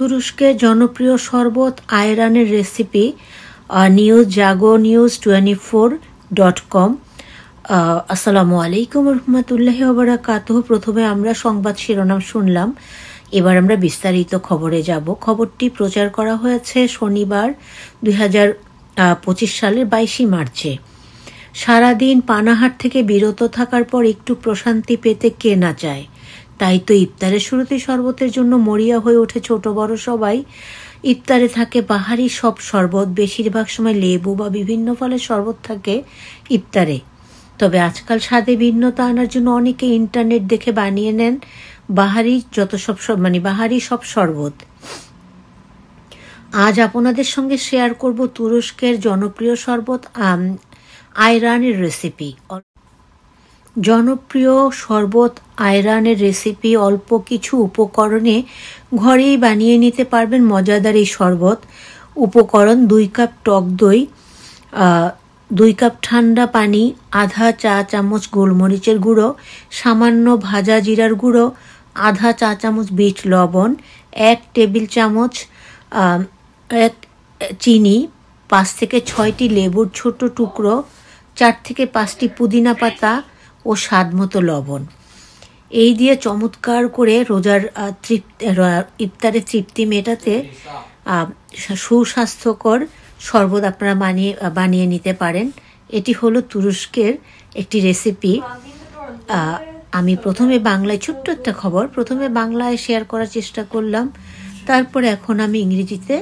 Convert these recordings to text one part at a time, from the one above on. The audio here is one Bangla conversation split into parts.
তুরস্কের জনপ্রিয় শরবত আয়রানের রেসিপি নিউজ জাগো নিউজ 24.com। আসসালামু আলাইকুম রহমতুল্লাহি ওয়া বারাকাতুহু। প্রথমে আমরা সংবাদ শিরোনাম শুনলাম, এবার আমরা বিস্তারিত খবরে যাব। খবরটি প্রচার করা হয়েছে শনিবার 2025 সালের 22 মার্চে। সারাদিন পানাহার থেকে বিরত থাকার পর একটু প্রশান্তি পেতে কে না চায়। তাই তো ইফতারের শুরুতেই শরবতের জন্য মরিয়া হয়ে ওঠে ছোট বড় সবাই। ইফতারে থাকে বাহারি সব শরবত, বেশিরভাগ সময় লেবু বা বিভিন্ন ফলের শরবত থাকে ইফতারে। তবে আজকাল স্বাদে ভিন্নতা আনার জন্য অনেকে ইন্টারনেট দেখে বানিয়ে নেন বাহারি সব শরবত। আজ আপনাদের সঙ্গে শেয়ার করব তুরস্কের জনপ্রিয় শরবত আয়রানের রেসিপি। জনপ্রিয় শরবত আয়রানের রেসিপি অল্প কিছু উপকরণে ঘরেই বানিয়ে নিতে পারবেন মজাদার এই শরবত। উপকরণ: 2 কাপ টক দই, 2 কাপ ঠান্ডা পানি, আধা চা চামচ গোলমরিচের গুঁড়ো, সামান্য ভাজা জিরার গুঁড়ো, আধা চা চামচ বিট লবণ, 1 টেবিল চামচ চিনি, 5 থেকে 6টি লেবুর ছোট টুকরো, 4 থেকে 5টি পুদিনা পাতা ও স্বাদ মতো লবণ। এই দিয়ে চমৎকার করে রোজার ইফতারের তৃপ্তি মেটাতে সুস্বাস্থ্যকর শরবত আপনারা বানিয়ে নিতে পারেন। এটি হলো তুরস্কের একটি রেসিপি। আমি প্রথমে বাংলায় ছোট্ট একটা খবর প্রথমে বাংলায় শেয়ার করার চেষ্টা করলাম, তারপরে এখন আমি ইংরেজিতে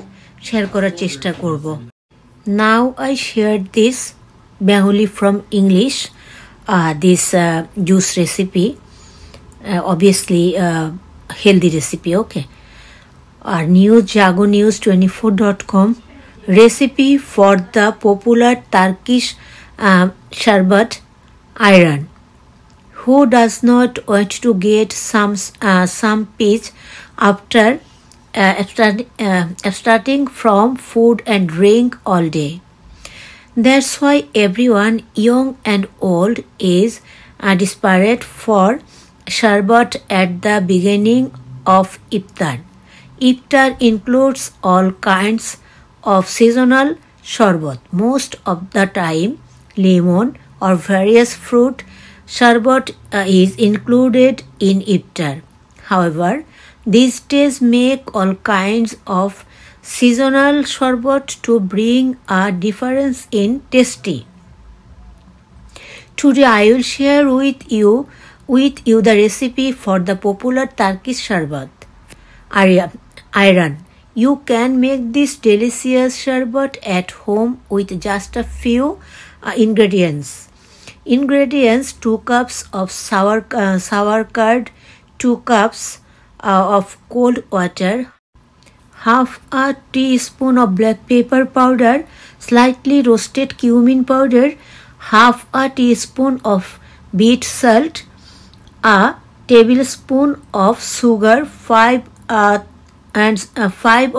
শেয়ার করার চেষ্টা করব। Now I share this Bengali from English, this juice recipe, obviously healthy recipe, okay. Our news Jago News 24.com recipe for the popular Turkish sharbat ayran. Who does not want to get some peace after abstaining from food and drink all day? That's why everyone, young and old, is desperate for sharbat at the beginning of iftar. Iftar includes all kinds of seasonal sharbat. Most of the time, lemon or various fruit sharbat is included in iftar. However, these days make all kinds of seasonal sharbat to bring a difference in tasty. Today I will share with you the recipe for the popular Turkish sharbat ayran. You can make this delicious sharbat at home with just a few ingredients. 2 cups of sour curd, 2 cups of cold water, half a teaspoon of black pepper powder, slightly roasted cumin powder, half a teaspoon of beet salt, a tablespoon of sugar, 5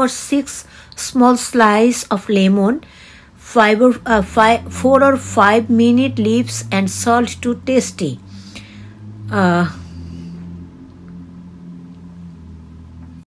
or 6 small slices of lemon, 4 or 5 mint leaves, and salt to tasty.